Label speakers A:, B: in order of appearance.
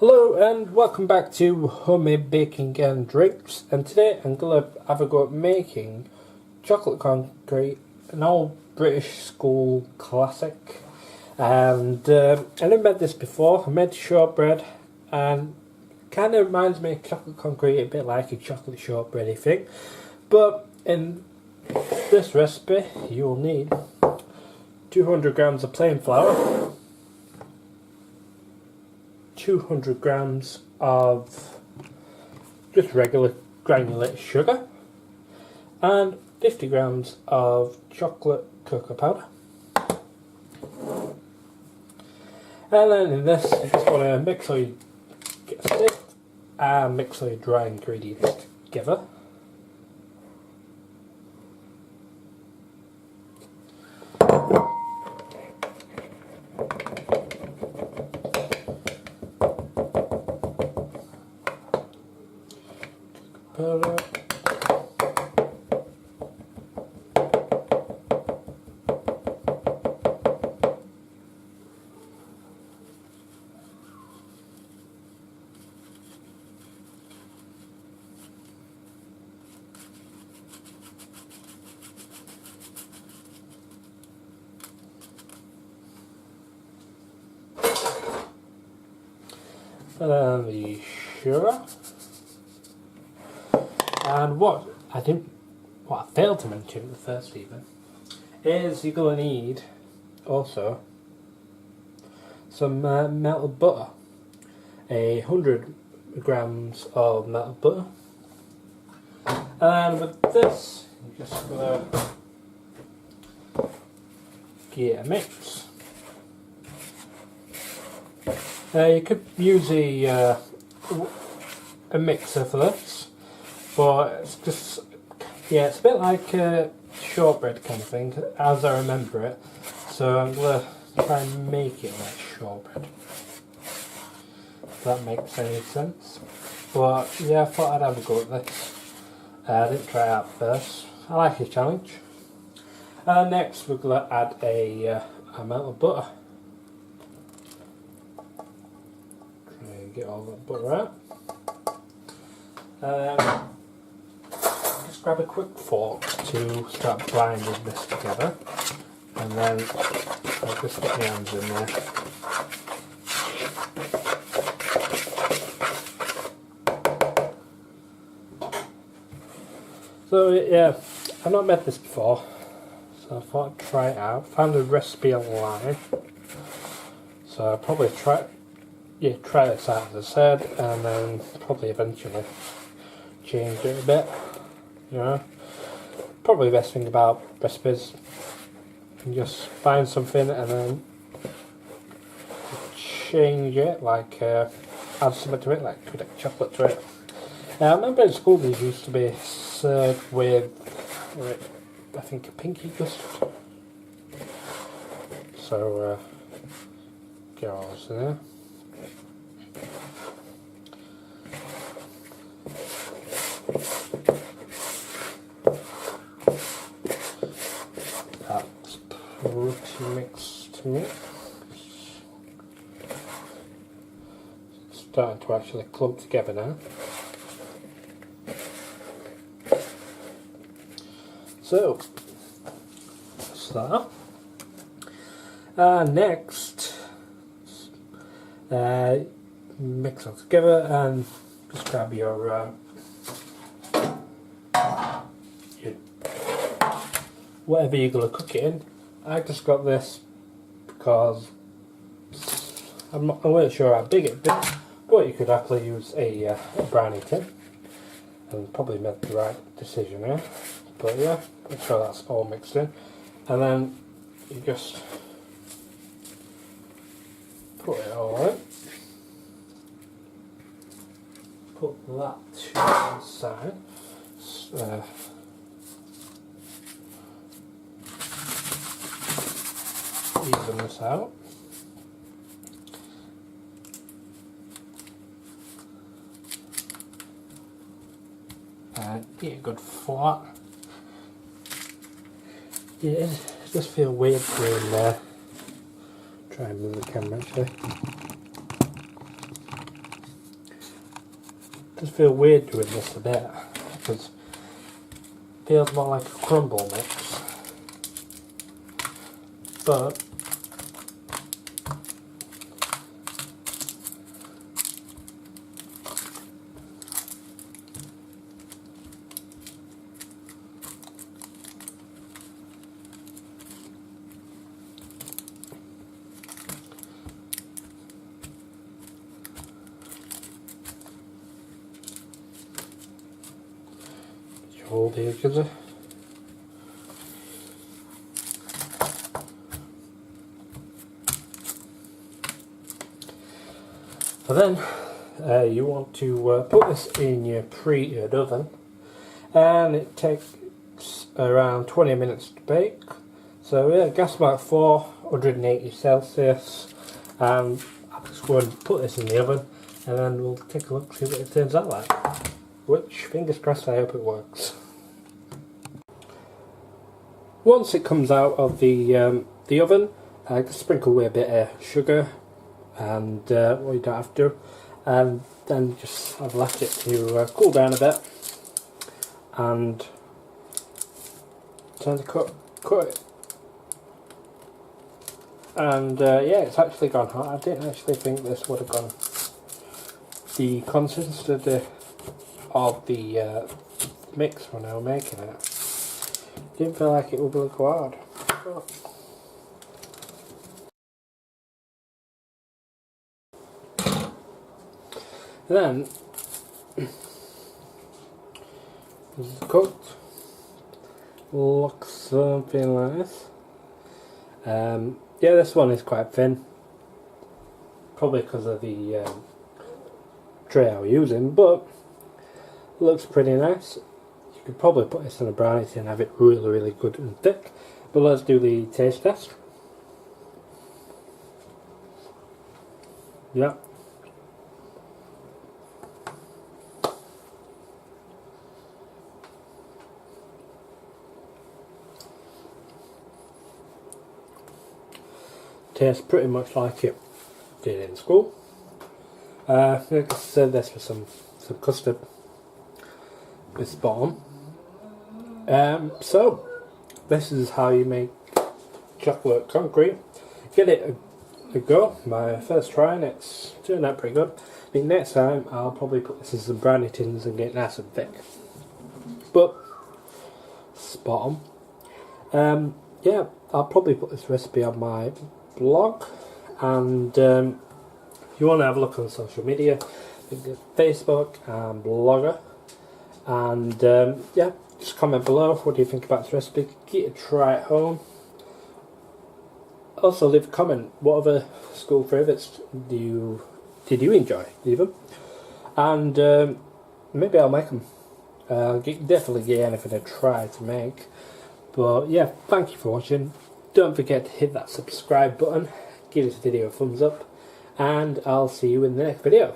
A: Hello and welcome back to Homemade Baking and Drinks, and today I'm going to have a go at making chocolate concrete, an old British school classic. And I never made this before. I made shortbread and kind of reminds me of chocolate concrete, a bit like a chocolate shortbready thing. But in this recipe you will need 200 grams of plain flour, 200 grams of just regular granulated sugar, and 50 grams of chocolate cocoa powder. And then in this, you just want to mix all your get stiff and mix all your dry ingredients together. Powder. And then the sugar. And what I failed to mention at the first even, is you're going to need also some melted butter. 100 grams of melted butter. And with this, you're just going to get a mix. You could use a mixer for this. But it's just, yeah, it's a bit like a shortbread kind of thing, as I remember it. So I'm going to try and make it like shortbread, if that makes any sense. But yeah, I thought I'd have a go at this. I didn't try it out first. I like the challenge. Next we're going to add a amount of butter. Try and get all that butter out. Just grab a quick fork to start grinding this together, and then I'll just get my hands in there. So yeah, I've not made this before, so I thought I'd try it out. Found a recipe online, so I'll probably try this out as I said, and then probably eventually change it a bit. You know, probably the best thing about recipes, you can just find something and then change it, like add something to it, like could add chocolate to it. I remember in school these used to be served with, I think, a pinky custard. So get all this in there. Pretty mixed to me. It's starting to actually clump together now. So that's that. Next, mix it together and just grab your whatever you're going to cook it in. I just got this because I'm not really sure how big it'd be, but you could actually use a brownie tin, and probably made the right decision there. But yeah, make sure that's all mixed in, and then you just put it all in. Put that to one side. Even this out. And get a good flat. Yeah, it just feel weird being there. Try and move the camera actually. does feel weird doing this a bit because it feels more like a crumble mix. But hold here, because so then you want to put this in your preheated oven, and it takes around 20 minutes to bake. So yeah, gas about 480 Celsius, and I'll just go and put this in the oven, and then we'll take a look, see what it turns out like. Which, fingers crossed, I hope it works. Once it comes out of the oven, I can sprinkle away a bit of sugar, and well, you don't have to, and then just I've left it to cool down a bit, and time to cut it. And yeah, it's actually gone hot. I didn't actually think this would have gone. The consistency of the mix when I was making it didn't feel like it would look hard. Then this is cooked. Looks something like this. Yeah, this one is quite thin, probably because of the tray I was using, but looks pretty nice. You could probably put this in a brownie tin and have it really good and thick. But let's do the taste test. Yeah. Tastes pretty much like it did in school. I think I said this for some custard. It's spot on. So this is how you make chocolate concrete. Give it a go. My first try and it's turned out pretty good. I think next time I'll probably put this in some brownie tins and get it nice and thick. But spot on. Yeah, I'll probably put this recipe on my blog, and if you want to have a look on social media, Facebook and Blogger, and yeah, just comment below what do you think about this recipe. Get a try at home. Also leave a comment, what other school favourites did you enjoy even, and maybe I'll make them. Definitely give anything a try to make. But yeah, thank you for watching. Don't forget to hit that subscribe button, give this video a thumbs up, and I'll see you in the next video.